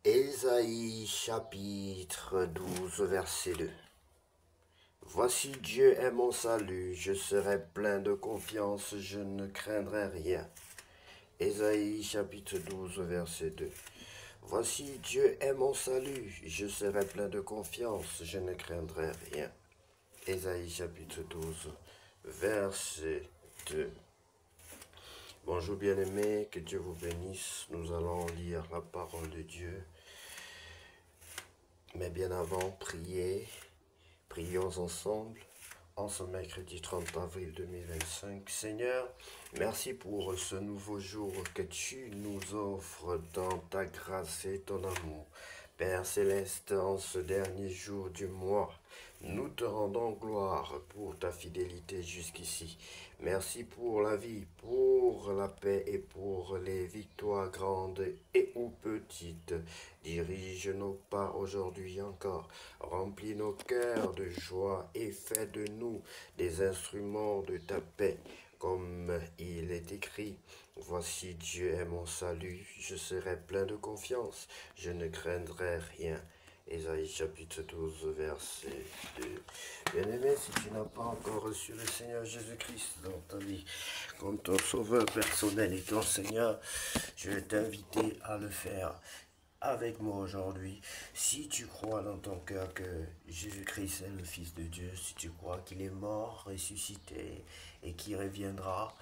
Ésaïe chapitre 12 verset 2. Voici Dieu est mon salut, je serai plein de confiance, je ne craindrai rien. Ésaïe chapitre 12 verset 2. Voici Dieu est mon salut, je serai plein de confiance, je ne craindrai rien. Ésaïe chapitre 12 verset 2. Bonjour bien-aimés, que Dieu vous bénisse. Nous allons lire la parole de Dieu. Mais bien avant, prions ensemble en ce mercredi 30 avril 2025. Seigneur, merci pour ce nouveau jour que tu nous offres dans ta grâce et ton amour. Père Céleste, en ce dernier jour du mois, nous te rendons gloire pour ta fidélité jusqu'ici. Merci pour la vie, pour la paix et pour les victoires grandes et ou petites. Dirige nos pas aujourd'hui encore. Remplis nos cœurs de joie et fais de nous des instruments de ta paix. Comme il est écrit, voici Dieu est mon salut, je serai plein de confiance, je ne craindrai rien. Ésaïe chapitre 12 verset 2. Bien-aimé, si tu n'as pas encore reçu le Seigneur Jésus-Christ dans ta vie comme ton sauveur personnel et ton Seigneur, je vais t'inviter à le faire avec moi aujourd'hui. Si tu crois dans ton cœur que Jésus-Christ est le Fils de Dieu, si tu crois qu'il est mort, ressuscité et qu'il reviendra,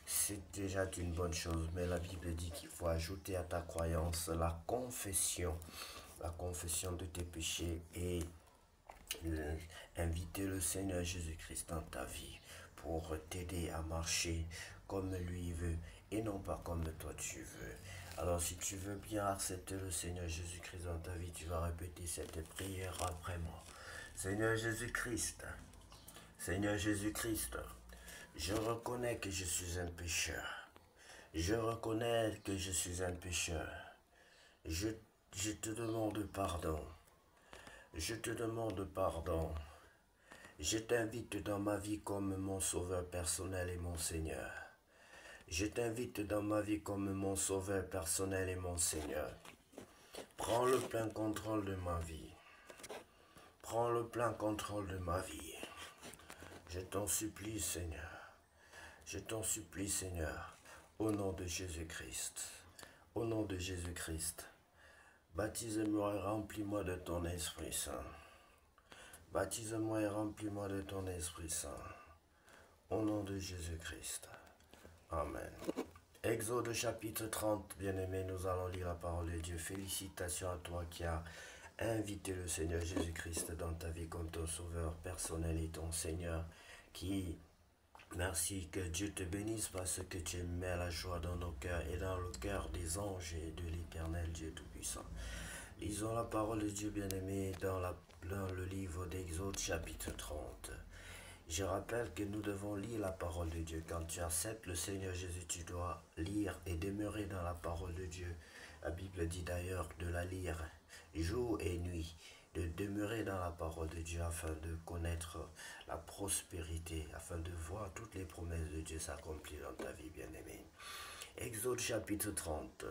c'est déjà une bonne chose. Mais la Bible dit qu'il faut ajouter à ta croyance la confession de tes péchés et inviter le Seigneur Jésus-Christ dans ta vie pour t'aider à marcher comme lui veut et non pas comme toi tu veux. Alors si tu veux bien accepter le Seigneur Jésus-Christ dans ta vie, tu vas répéter cette prière après moi. Seigneur Jésus-Christ, Seigneur Jésus-Christ, je reconnais que je suis un pécheur. Je reconnais que je suis un pécheur. Je te demande pardon. Je te demande pardon. Je t'invite dans ma vie comme mon sauveur personnel et mon Seigneur. Je t'invite dans ma vie comme mon sauveur personnel et mon Seigneur. Prends le plein contrôle de ma vie. Prends le plein contrôle de ma vie. Je t'en supplie, Seigneur. Je t'en supplie, Seigneur, au nom de Jésus-Christ. Au nom de Jésus-Christ. Baptise-moi et remplis-moi de ton Esprit Saint. Baptise-moi et remplis-moi de ton Esprit Saint. Au nom de Jésus-Christ. Amen. Exode chapitre 30, bien-aimé, nous allons lire la parole de Dieu. Félicitations à toi qui as invité le Seigneur Jésus-Christ dans ta vie comme ton sauveur personnel et ton Seigneur merci, que Dieu te bénisse parce que tu mets la joie dans nos cœurs et dans le cœur des anges et de l'éternel Dieu Tout-Puissant. Lisons la parole de Dieu, bien-aimé, dans le livre d'Exode chapitre 30. Je rappelle que nous devons lire la parole de Dieu. Quand tu acceptes le Seigneur Jésus, tu dois lire et demeurer dans la parole de Dieu. La Bible dit d'ailleurs de la lire jour et nuit, de demeurer dans la parole de Dieu afin de connaître la prospérité, afin de voir toutes les promesses de Dieu s'accomplir dans ta vie, bien-aimée. Exode chapitre 30.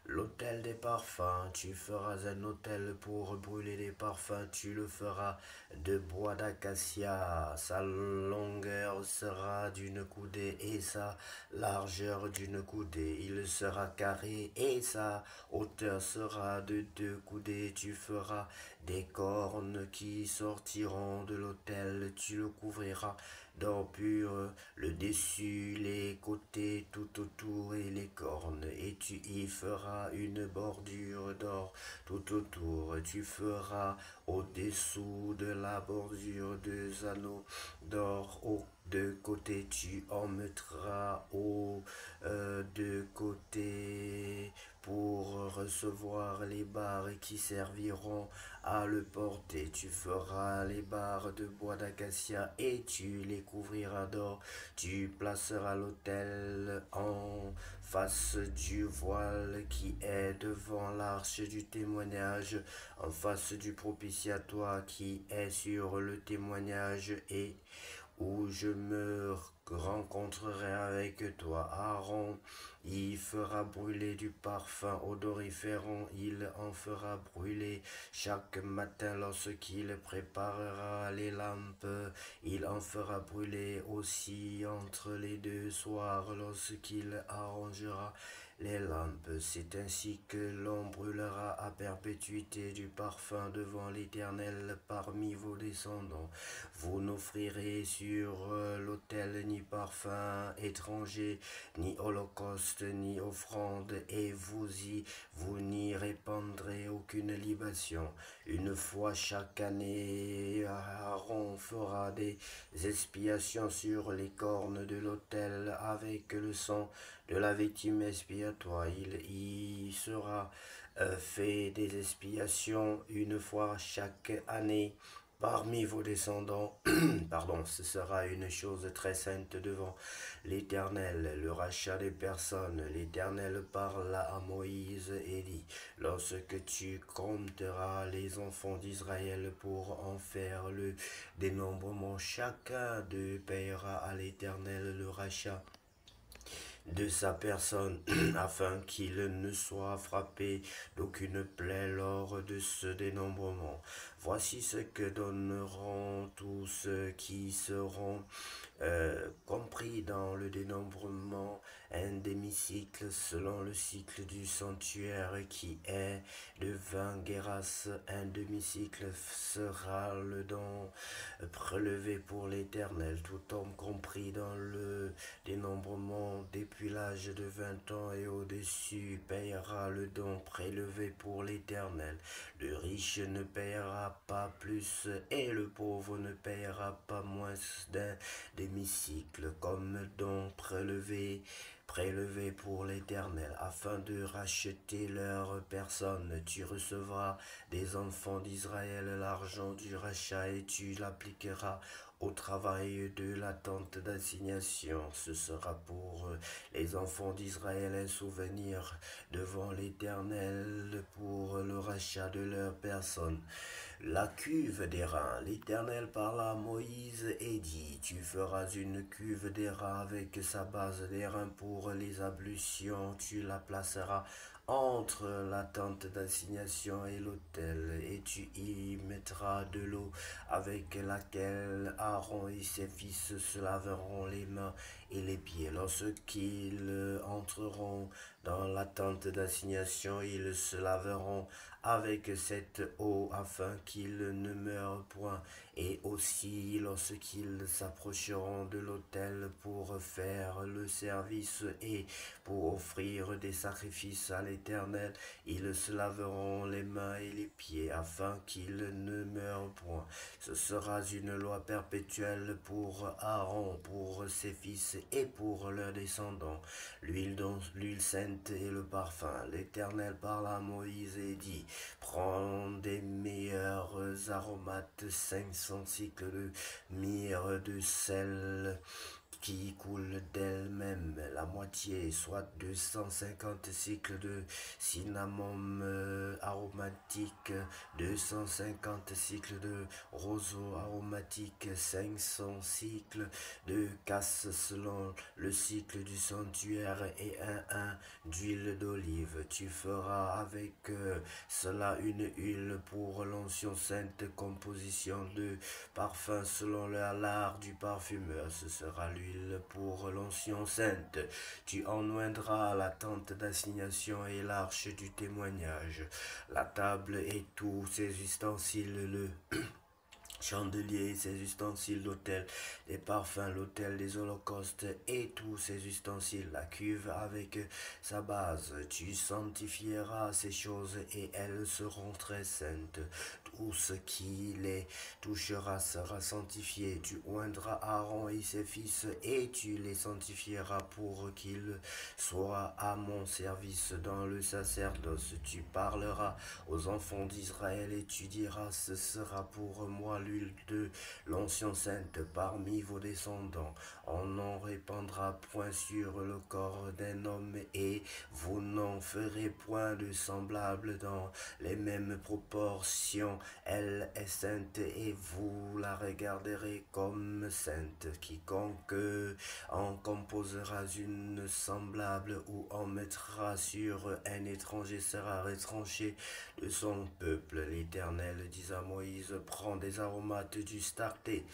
L'autel des parfums, tu feras un autel pour brûler les parfums, tu le feras de bois d'acacia. Sa longueur sera d'une coudée et sa largeur d'une coudée. Il sera carré et sa hauteur sera de 2 coudées. Tu feras des cornes qui sortiront de l'autel, tu le couvriras d'or pur, le dessus, les côtés, tout autour et les cornes, et tu y feras une bordure d'or tout autour. Tu feras au-dessous de la bordure 2 anneaux d'or aux 2 côtés. Tu en mettras aux 2 côtés pour recevoir les barres qui serviront à le porter. Tu feras les barres de bois d'acacia et tu les couvriras d'or. Tu placeras l'autel en face du voile qui est devant l'arche du témoignage, en face du propitiatoire qui est sur le témoignage et où je me rencontrerai avec toi. Aaron y fera brûler du parfum odoriférant, il en fera brûler chaque matin lorsqu'il préparera les lampes, il en fera brûler aussi entre les deux soirs lorsqu'il arrangera les lampes. C'est ainsi que l'on brûlera à perpétuité du parfum devant l'Éternel parmi vos descendants. Vous n'offrirez sur l'autel ni parfum étranger, ni holocauste, ni offrande, et vous n'y répandrez aucune libation. Une fois chaque année, Aaron fera des expiations sur les cornes de l'autel avec le sang de la victime expiatoire. Il y sera fait des expiations une fois chaque année parmi vos descendants. Pardon, ce sera une chose très sainte devant l'Éternel. Le rachat des personnes. L'Éternel parla à Moïse et dit, lorsque tu compteras les enfants d'Israël pour en faire le dénombrement, chacun d'eux payera à l'Éternel le rachat de sa personne, afin qu'il ne soit frappé d'aucune plaie lors de ce dénombrement. Voici ce que donneront tous ceux qui seront compris dans le dénombrement: un demi-cycle selon le cycle du sanctuaire qui est de 20 guéras. Un demi-cycle sera le don prélevé pour l'Éternel. Tout homme compris dans le dénombrement depuis l'âge de 20 ans et au-dessus payera le don prélevé pour l'Éternel. Le riche ne payera pas plus et le pauvre ne payera pas moins d'un demi-cycle comme don prélevé pour l'Éternel, afin de racheter leur personne. Tu recevras des enfants d'Israël l'argent du rachat et tu l'appliqueras au travail de la tente d'assignation. Ce sera pour les enfants d'Israël un souvenir devant l'Éternel pour le rachat de leur personne. La cuve d'airain. L'Éternel parla à Moïse et dit, tu feras une cuve d'airain avec sa base d'airain pour les ablutions. Tu la placeras entre la tente d'assignation et l'autel, et tu y mettras de l'eau avec laquelle Aaron et ses fils se laveront les mains et les pieds. Lorsqu'ils entreront dans la tente d'assignation, ils se laveront avec cette eau afin qu'ils ne meurent point. Et aussi lorsqu'ils s'approcheront de l'autel pour faire le service et pour offrir des sacrifices à l'Éternel, ils se laveront les mains et les pieds afin qu'ils ne meurent point. Ce sera une loi perpétuelle pour Aaron, pour ses fils et pour leurs descendants. L'huile sainte et le parfum. L'Éternel parla à Moïse et dit, prends des meilleurs aromates, 500 cycles de myrrhe, de sel qui coule d'elle-même, la moitié, soit 250 cycles de cinnamome aromatique, 250 cycles de roseau aromatique, 500 cycles de casse selon le cycle du sanctuaire et un d'huile d'olive. Tu feras avec cela une huile pour l'onction sainte, composition de parfum selon l'art du parfumeur. Ce sera l'huile pour l'onction sainte. Tu en oindras la tente d'assignation et l'arche du témoignage, la table et tous ses ustensiles, le chandelier, ses ustensiles, l'autel des parfums, l'autel des holocaustes et tous ses ustensiles, la cuve avec sa base. Tu sanctifieras ces choses et elles seront très saintes. Tout ce qui les touchera sera sanctifié. Tu oindras Aaron et ses fils et tu les sanctifieras pour qu'ils soient à mon service dans le sacerdoce. Tu parleras aux enfants d'Israël et tu diras, ce sera pour moi l'huile de l'onction sainte parmi vos descendants. On n'en répandra point sur le corps d'un homme et vous n'en ferez point de semblable dans les mêmes proportions Elle est sainte et vous la regarderez comme sainte. Quiconque en composera une semblable ou en mettra sur un étranger sera retranché de son peuple. L'Éternel dit à Moïse, prends des aromates du starté,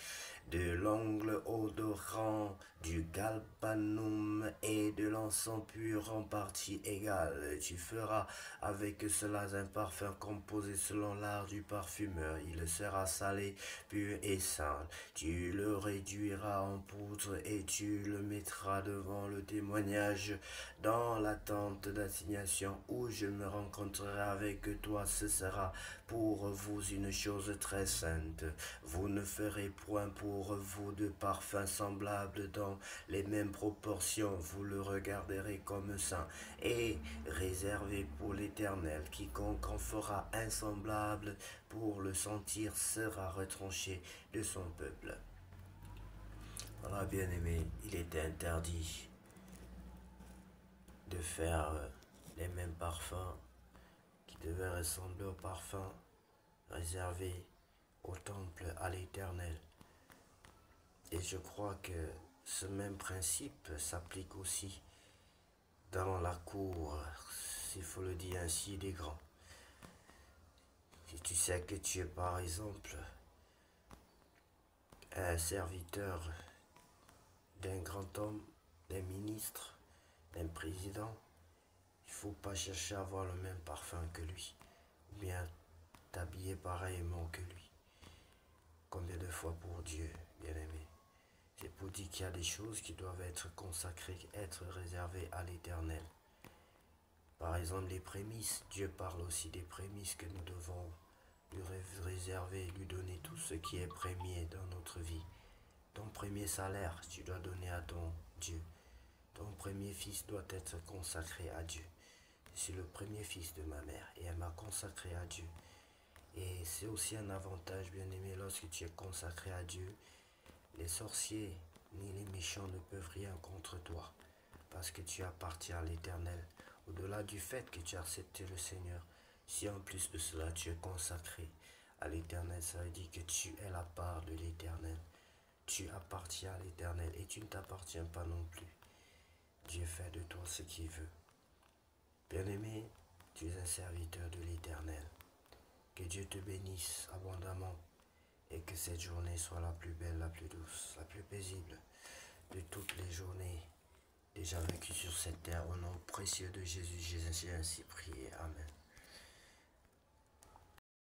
de l'ongle odorant, du galbanum et de l'encens pur en partie égale. Tu feras avec cela un parfum composé selon l'art du parfumeur. Il sera salé, pur et saint. Tu le réduiras en poudre et tu le mettras devant le témoignage dans la tente d'assignation où je me rencontrerai avec toi. Ce sera pour vous une chose très sainte. Vous ne ferez point pour vous de parfum semblable dans les mêmes proportions. Vous le regarderez comme saint et réservé pour l'Éternel. Quiconque en fera un semblable pour le sentir sera retranché de son peuple. Voilà, bien-aimé, il était interdit de faire les mêmes parfums qui devaient ressembler aux parfums réservés au temple à l'Éternel. Et je crois que ce même principe s'applique aussi dans la cour, s'il faut le dire ainsi, des grands. Si tu sais que tu es par exemple un serviteur d'un grand homme, d'un ministre, d'un président, il ne faut pas chercher à avoir le même parfum que lui, ou bien t'habiller pareillement que lui. Combien de fois pour Dieu, bien-aimé? C'est pour dire qu'il y a des choses qui doivent être consacrées, être réservées à l'Éternel. Par exemple, les prémices. Dieu parle aussi des prémices que nous devons lui réserver, lui donner tout ce qui est premier dans notre vie. Ton premier salaire, tu dois donner à ton Dieu. Ton premier fils doit être consacré à Dieu. Je suis le premier fils de ma mère et elle m'a consacré à Dieu. Et c'est aussi un avantage, bien-aimé, lorsque tu es consacré à Dieu. Les sorciers ni les méchants ne peuvent rien contre toi parce que tu appartiens à l'Éternel. Au-delà du fait que tu as accepté le Seigneur, si en plus de cela tu es consacré à l'Éternel, ça veut dire que tu es la part de l'Éternel. Tu appartiens à l'Éternel et tu ne t'appartiens pas non plus. Dieu fait de toi ce qu'il veut. Bien-aimé, tu es un serviteur de l'Éternel. Que Dieu te bénisse abondamment et que cette journée soit la plus belle, la plus douce, la plus paisible de toutes les journées déjà vécues sur cette terre. Au nom précieux de Jésus, j'ai ainsi prié. Amen.